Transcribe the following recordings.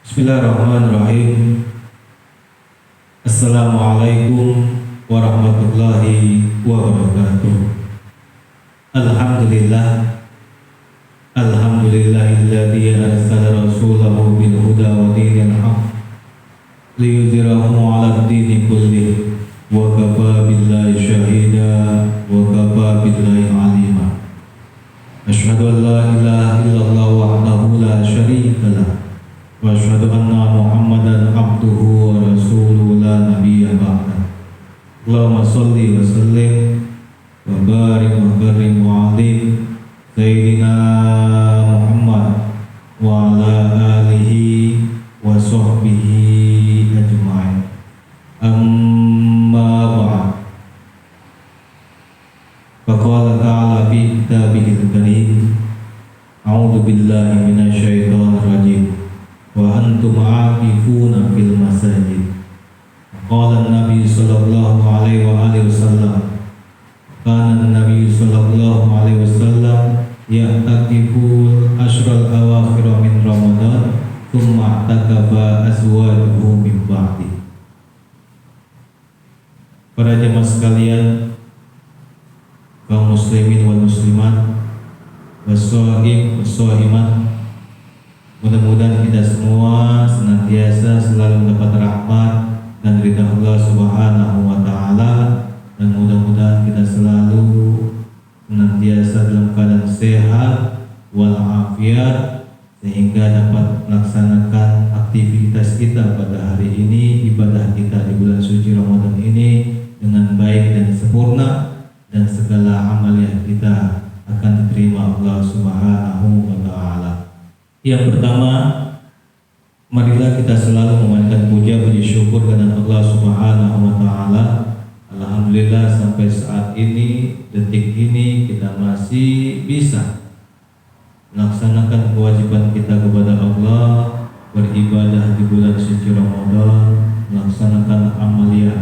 Bismillahirrahmanirrahim. Assalamualaikum warahmatullahi wabarakatuh. Alhamdulillah. Alhamdulillahilladzi arsala rasulahu bil huda wa dinil haqq liyudhhirahu 'alad dini kullih wa kafa billahi shahida wa kafa billahi 'alima. Asyhadu an la ilaha illallah wahdahu la syarika lah wa asyhadu anna Muhammadan abduhu wa rasuluhu la nabiyya ba'dah. Allahumma shalli wa sallim wa barik wa karim wa 'alim sayyidina Muhammad wa ala alihi wa sahbihi ajma'in. Amma ba'd. Faqala ta'ala fi kitabihil karim, a'udzu billahi minasy syaithanir rajim. Wa antum aakifuna fil masajid. Qala an-nabi sallallahu alaihi wa alihi wasallam, kana an-nabi sallallahu alaihi wasallam ya'takiful ashral awakhir min Ramadan thumma i'takafa azwajuhu min ba'di. Para jemaah sekalian, kaum muslimin wal muslimat, wassahim wassaimat, mudah-mudahan kita semua senantiasa selalu mendapat rahmat dan ridha Allah Subhanahu wa taala, dan mudah-mudahan kita selalu senantiasa dalam keadaan sehat walafiat sehingga dapat melaksanakan aktivitas kita pada hari ini, ibadah kita di bulan suci Ramadan ini dengan baik dan sempurna, dan segala amalan kita akan diterima Allah Subhanahu wa taala. Yang pertama, marilah kita selalu memanjatkan puja puji syukur kepada Allah Subhanahu wa taala. Alhamdulillah sampai saat ini, detik ini kita masih bisa melaksanakan kewajiban kita kepada Allah, beribadah di bulan suci Ramadan, melaksanakan amalia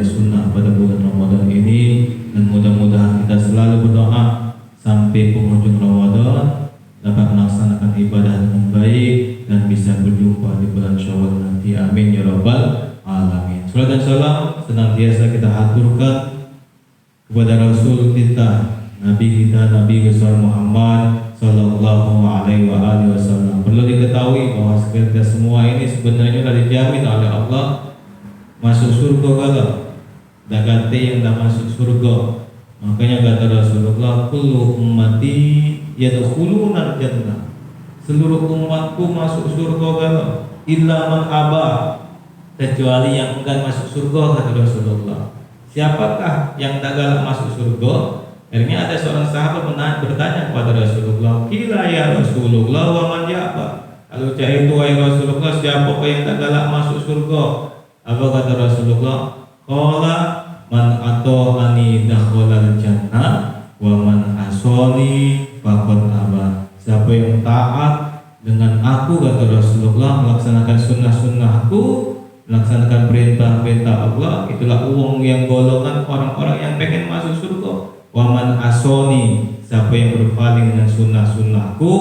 sunnah pada bulan Ramadan ini, dan mudah-mudahan kita selalu berdoa sampai penghujung Ramadan dapat melaksanakan ibadah dengan baik dan bisa berjumpa di bulan Syawal nanti. Amin ya rabbal alamin. Salam dan salam senantiasa kita haturkan kepada Rasul kita, Nabi kita, Nabi besar Muhammad sallallahu alaihi wasallam. Perlu diketahui bahwa kita semua ini sebenarnya sudah dijamin oleh Allah masuk surga kalau dah kata yang dah masuk surga. Makanya kata Rasulullah, kullu ummati yadkhuluna jannah, seluruh umatku masuk surga kalau illa man aba, kecuali yang enggan masuk surga, kata Rasulullah. Siapakah yang tak galak masuk surga? Akhirnya ada seorang sahabat bertanya kepada Rasulullah, kila ya Rasulullah wa man ya'ba, kalau cah itu wahai Rasulullah, siapakah yang tak galak masuk surga? Apa kata Rasulullah? Qala man ata'ani dakhalal jannah wa man asani faqad aba. Siapa yang taat dengan aku, kata Rasulullah, melaksanakan sunnah-sunnahku, melaksanakan perintah-perintah Allah, itulah uang yang golongan orang-orang yang pengen masuk surga. Wa man asani, siapa yang berpaling dengan sunnah-sunnahku,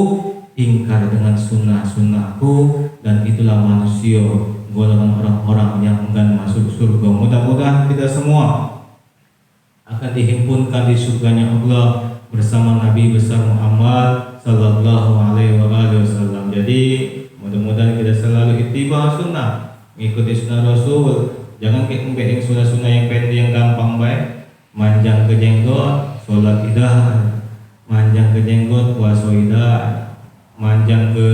ingkar dengan sunnah-sunnahku, dan itulah manusia, golongan orang-orang yang enggan masuk surga. Mudah-mudahan kita semua akan dihimpunkan di surganya Allah bersama Nabi besar Muhammad sallallahu alaihi wasallam. Jadi mudah-mudahan kita selalu ittiba sunnah, mengikuti sunnah Rasul. Jangan kita sunnah-sunnah yang pendek yang gampang baik, manjang ke jenggot, sholat tidak, manjang ke jenggot, puasa tidak, manjang ke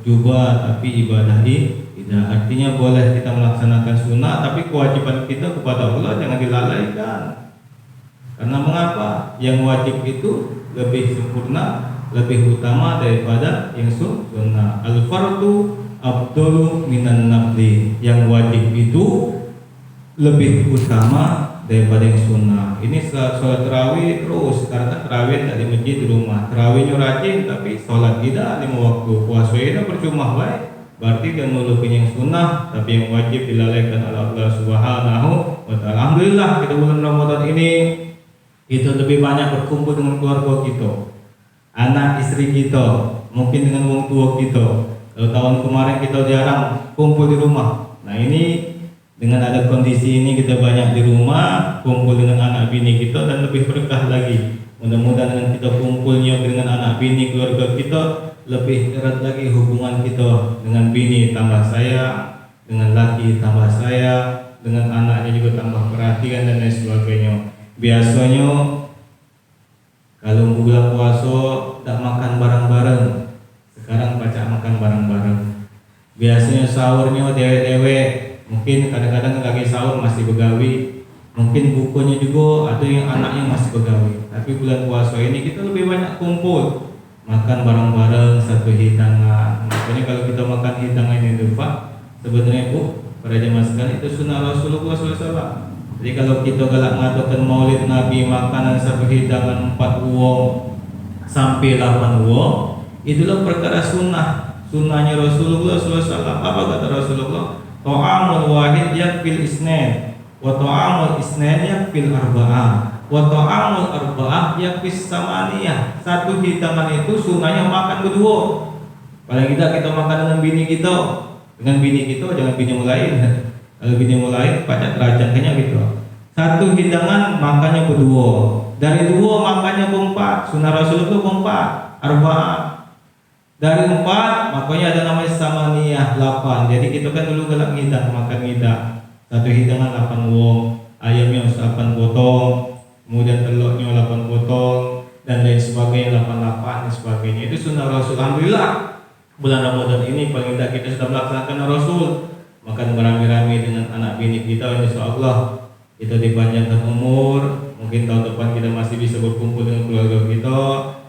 jubah tapi ibadah tidak. Artinya boleh kita melaksanakan sunnah, tapi kewajiban kita kepada Allah jangan dilalaikan. Karena mengapa? Yang wajib itu lebih sempurna, lebih utama daripada yang sunnah. Al-fardu afdalu minan nafli. Yang wajib itu lebih utama daripada yang sunnah. Ini sholat tarawih terus, karena tarawih tak di masjid, di rumah. Tarawihnya rajin tapi sholat tidak 5 waktu. Puasa itu percuma baik. Berarti dia melupakan yang sunnah, tapi yang wajib dilalaikan oleh Allah Subhanahu wa taala. Alhamdulillah kita bulan Ramadan ini kita lebih banyak berkumpul dengan keluarga kita, anak istri kita, mungkin dengan orang tua kita. Kalau tahun kemarin kita jarang kumpul di rumah. Nah ini dengan ada kondisi ini kita banyak di rumah, kumpul dengan anak bini kita dan lebih berkah lagi. Mudah-mudahan dengan kita kumpulnya dengan anak bini keluarga kita lebih erat lagi hubungan kita dengan bini tambah sayang, dengan laki tambah sayang, dengan anaknya juga tambah perhatian dan lain sebagainya. Biasanya kalau bulan puasa tak makan bareng-bareng, sekarang baca makan bareng-bareng. Biasanya sahurnya dewek-dewek, mungkin kadang-kadang lagi sahur masih begawi, mungkin bukunya juga atau yang anaknya masih begawi. Tapi bulan puasa ini kita lebih banyak kumpul, makan bareng-bareng satu hidangan. Makanya kalau kita makan hidangan ini lupa, sebenarnya Bu, pada zaman sekarang itu sunnah Rasulullah SAW. Jadi kalau kita galak mengatakan maulid Nabi makanan satu hidangan 4 uang sampai 8 uang, itulah perkara sunnah. Sunnahnya Rasulullah SAW. Apa kata Rasulullah? Ta'amul wahid yakfil isnen, wa ta'amul isnen yakfil arba'ah, wa ta'amul arba'ah yakfis samaniyah. Satu hidangan itu sunnahnya makan berdua. Paling tidak kita makan dengan bini kita. Dengan bini kita, jangan bini lain. Kalau bini lain pajak derajatnya gitu. Satu hidangan makannya berdua. Dari 2 makannya berempat. Sunnah Rasulullah berempat, arba'ah. Dari 4 makanya ada namanya samaniyah 8. Jadi kita kan dulu galak ngidang, makan ngidang. Satu hidangan 8 wong, ayamnya 8 potong, kemudian telurnya 8 potong dan lain sebagainya 8 dan sebagainya. Itu sunnah Rasul. Alhamdulillah bulan Ramadan ini paling tidak kita sudah melaksanakan Rasul. Makan beramai-ramai dengan anak bini kita, insyaallah kita dipanjangkan umur. Mungkin tahun depan kita masih bisa berkumpul dengan keluarga kita,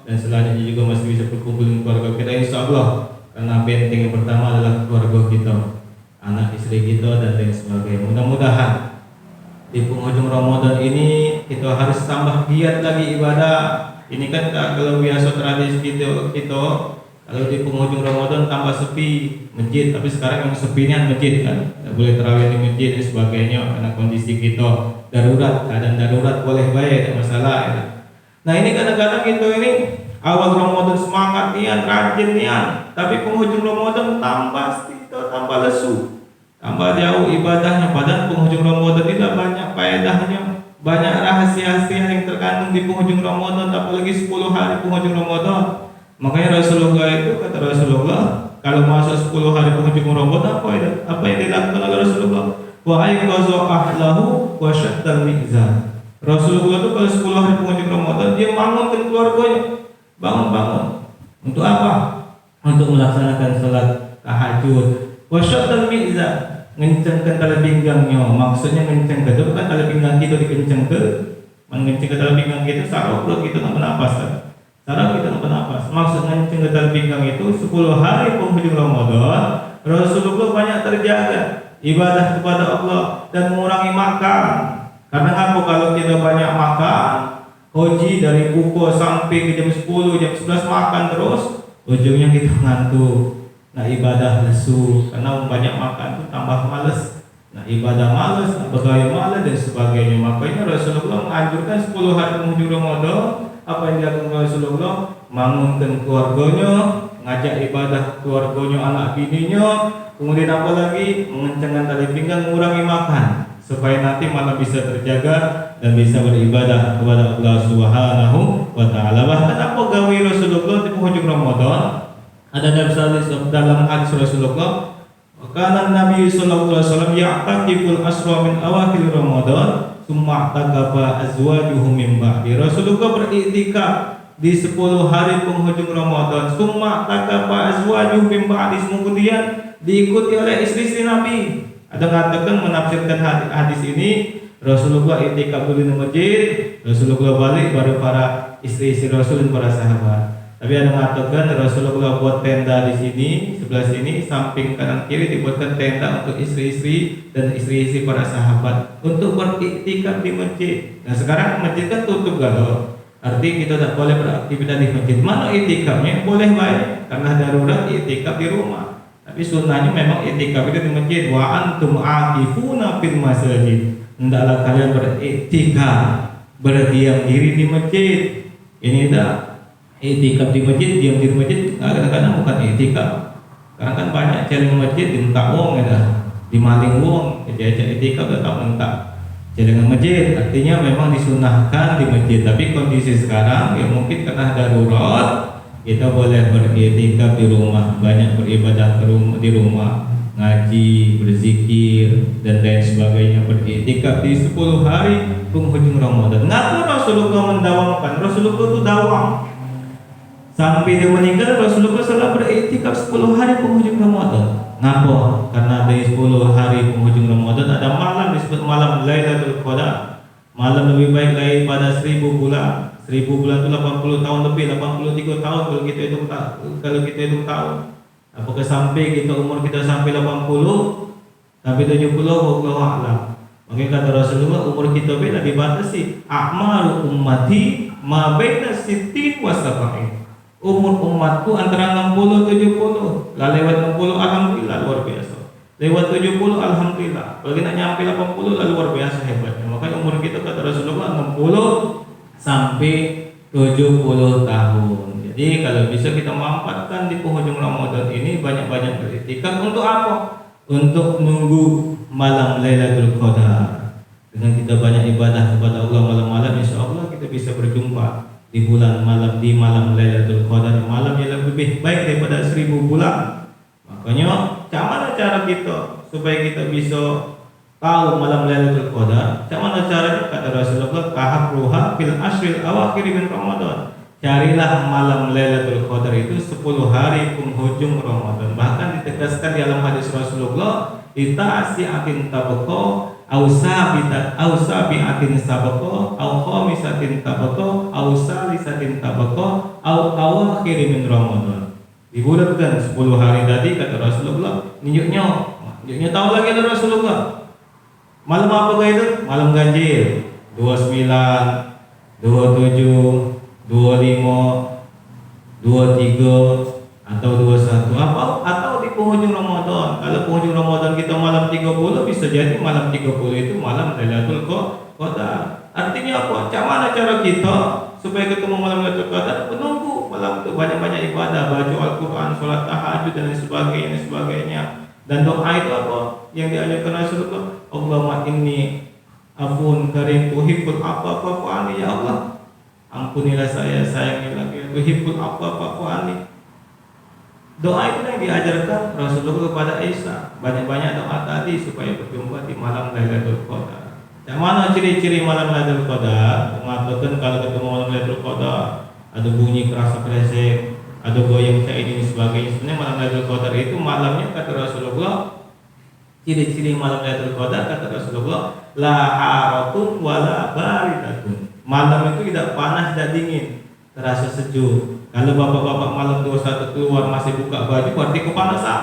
dan selanjutnya juga masih bisa berkumpul dengan keluarga kita, insyaallah. Karena benteng yang pertama adalah keluarga kita, anak istri kita dan lain sebagainya. Mudah-mudahan di penghujung Ramadan ini kita harus tambah giat lagi ibadah. Ini kan kalau biasa tradisi kita kalau di penghujung Ramadan tambah sepi masjid, tapi sekarang yang sepinya masjid kan, tidak boleh tarawih di masjid dan sebagainya karena kondisi kita darurat, keadaan darurat boleh baik, tidak masalah ya. Nah ini kadang-kadang kita ini awal Ramadan semangat nian, rajin nian, tapi penghujung Ramadan tambah kita tambah lesu, tambah jauh ibadahnya. Padahal penghujung Ramadan tidak banyak faedahnya, banyak rahasia-rahasia yang terkandung di penghujung Ramadan, apalagi 10 hari penghujung Ramadan. Makanya Rasulullah itu kata Rasulullah, kalau masuk 10 hari penghujung Ramadan apa yang dilakukan oleh Rasulullah? Wa ayqaza ahlahu wa syaddal mizan. Rasulullah itu kalau 10 hari penghujung Ramadan dia bangunkan keluarganya, bangun. Untuk apa? Untuk melaksanakan salat tahajud. Wa syaddal mizan, ngencangkan tali pinggangnya. Maksudnya ngencangkan itu bukan tali pinggang kita dikencangkan, mengencangkan tali pinggang kita saraf perut kita nak bernapas kan. Cara kita bernapas. Maksudnya cengketan pinggang itu 10 hari penghujung Ramadan Rasulullah banyak terjaga ibadah kepada Allah dan mengurangi makan. Karena apa? Kalau kita banyak makan, hoji dari pukul sampai ke jam 10, jam 11 makan terus, ujungnya kita ngantuk. Nah ibadah lesu karena banyak makan itu tambah malas. Nah ibadah malas, bergaya malas dan sebagainya. Makanya Rasulullah menganjurkan 10 hari penghujung Ramadan. Apa yang dilakukan Rasulullah? Bangunkan keluarganya, ngajak ibadah keluarganya, anak bininya. Kemudian apa lagi? Mengencangkan tali pinggang, mengurangi makan, supaya nanti malah bisa terjaga dan bisa beribadah kepada Allah Subhanahu wa taala. Bahkan apa gawe Rasulullah di penghujung Ramadan? Ada dalam hadis Rasulullah, karena Nabi sallallahu alaihi wasallam ya'taqiful asra min awakhir Ramadan summa taqaba azwajuhum min ba'di. Rasulullah beriktikaf di 10 hari penghujung Ramadan, summa taqaba azwajuhum min ba'di, kemudian diikuti oleh istri-istri Nabi. Ada mengatakan menafsirkan hadis ini, Rasulullah iktikaf dulu di masjid, Rasulullah balik baru para istri-istri Rasul dan para sahabat. Tapi ada mengatakan Rasulullah buat tenda di sini, sebelah sini, samping kanan kiri dibuatkan tenda untuk istri-istri dan istri-istri para sahabat untuk beriktikaf di masjid. Nah sekarang masjid kan tutup galau, arti kita tak boleh beraktivitas di masjid. Mana iktikafnya? Boleh baik karena darurat iktikaf di rumah. Tapi sunnahnya memang iktikaf itu di masjid. Wa antum aqifuna fil masjid. Hendaklah kalian beriktikaf, berdiam diri di masjid. Ini dah iktikaf di masjid, diam di masjid kadang-kadang bukan iktikaf. Sekarang kan banyak celengan masjid diminta uang ya, dimaling uang, jadi etika udah tak minta celengan masjid. Artinya memang disunahkan di masjid, tapi kondisi sekarang ya mungkin karena darurat kita boleh beriktikaf di rumah, banyak beribadah di rumah, ngaji, berzikir dan lain sebagainya, beriktikaf di 10 hari penghujung Ramadan. Ngapa Rasulullah mendawamkan? Rasulullah itu dawam sampai dia meninggal. Rasulullah selalu beriktikaf 10 hari penghujung Ramadan. Ngapa? Karena dari 10 hari penghujung Ramadan ada malam disebut malam Lailatul Qadar. Malam lebih baik daripada 1000 bulan. 1000 bulan itu 80 tahun lebih, 83 tahun kalau kita hitung tahun. Apakah sampai kita umur kita sampai 80 sampai 70, wallahu a'lam. Makanya kata Rasulullah, umur kita beda dibatasi. A'malu ummati ma baina sittin wa sab'in. Umur umatku antara 60 70. Lah lewat 60 alhamdulillah luar biasa. Lewat 70 alhamdulillah. Kalau nak nyampe 80 lah luar biasa hebatnya. Makanya umur kita kata Rasulullah 60 sampai 70 tahun. Jadi kalau bisa kita manfaatkan di penghujung Ramadan ini banyak-banyak beriktikaf. Untuk apa? Untuk nunggu malam Lailatul Qadar. Dengan kita banyak ibadah kepada Allah malam-malam, insyaallah kita bisa berjumpa di malam Lailatul Qadar, malam yang lebih baik daripada 1000 bulan. Makanya cara kita supaya kita bisa tahu malam Lailatul Qadar? Mana caranya? Kata Rasulullah, tahaqquha fil ashril awakhir min Ramadan. Carilah malam Lailatul Qadar itu 10 hari penghujung Ramadan. Bahkan ditegaskan di dalam hadis Rasulullah, ita'asi'atin tabaqo au sabi'atin sabaqo au khamisatin tabaqo au salisatin tabaqo au awakhir min Ramadan. Dibulatkan 10 hari tadi kata Rasulullah. Nyuknya tahu lagi kata Rasulullah. Malam apa itu? Malam ganjil 29, 27, 25, 23 atau 21 atau di penghujung Ramadan. Kalau penghujung Ramadan kita malam 30, bisa jadi malam 30 itu malam Lailatul Qadar. Artinya apa? Mana cara kita supaya ketemu malam Lailatul Qadar? Menunggu malam itu banyak-banyak ibadah, baca Al-Qur'an, salat tahajud dan sebagainya. Dan doa itu apa? Yang diajarkan Rasulullah, Allahumma inni afun karim tuhibbul afwa fa'fu anni, ya Allah ampunilah saya, sayangi lagi, tuhibbul afwa fa'fu anni. Doa itu yang diajarkan Rasulullah kepada Isa. Banyak-banyak doa tadi supaya berjumpa di malam Lailatul Qadar. Yang mana ciri-ciri malam Lailatul Qadar? Mengatakan kalau ketemu malam Lailatul Qadar ada bunyi kerasa kresek, ada goyang kayak ini sebagainya. Sebenarnya malam Lailatul Qadar itu malamnya kata Rasulullah, ciri-ciri malam Lailatul Qadar kata Rasulullah, la haratun wala baridatun. Malam itu tidak panas, tidak dingin, terasa sejuk. Kalau bapak-bapak malam 21 keluar masih buka baju, berarti kepanasan.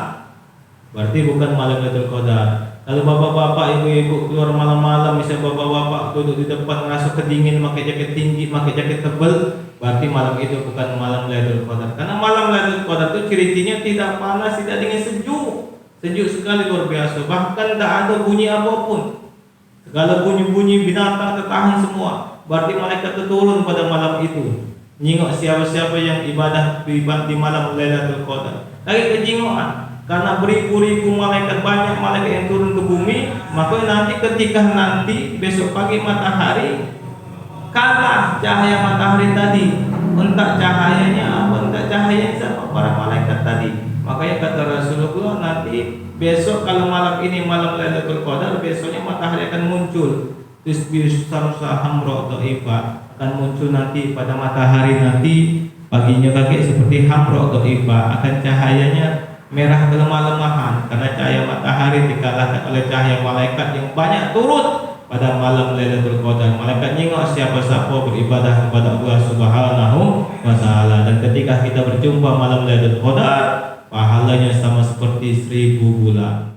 Berarti bukan malam Lailatul Qadar. Kalau bapak-bapak, ibu-ibu keluar malam-malam, misalnya bapak-bapak duduk di depan merasa kedingin, pakai jaket tinggi, pakai jaket tebal, berarti malam itu bukan malam Lailatul Qadar. Karena malam Lailatul Qadar itu ciri-cirinya tidak panas, tidak dingin, sejuk. Sejuk sekali luar biasa. Bahkan tidak ada bunyi apapun. Segala bunyi-bunyi binatang tertahan semua. Berarti malaikat itu turun pada malam itu. Nyingok siapa-siapa yang ibadah di malam Lailatul Qadar. Lagi kejingokan. Karena beribu-ribu malaikat, banyak malaikat yang turun ke bumi. Maka ketika besok pagi matahari kalah cahaya matahari tadi. Entah cahayanya apa, entah cahayanya siapa, para malaikat tadi. Makanya kata Rasulullah, nanti besok kalau malam ini malam Lailatul Qadar, besoknya matahari akan muncul. Tusbih samsa hamra dha'ifa, akan muncul nanti pada matahari nanti paginya pakai seperti hamra dha'ifa, akan cahayanya merah kelemah-lemahan karena cahaya matahari dikalahkan oleh cahaya malaikat yang banyak turut pada malam Lailatul Qadar. Malaikat nyingok siapa-siapa beribadah kepada Allah Subhanahu wa taala. Dan ketika kita berjumpa malam Lailatul Qadar, pahalanya sama seperti 1000 bulan.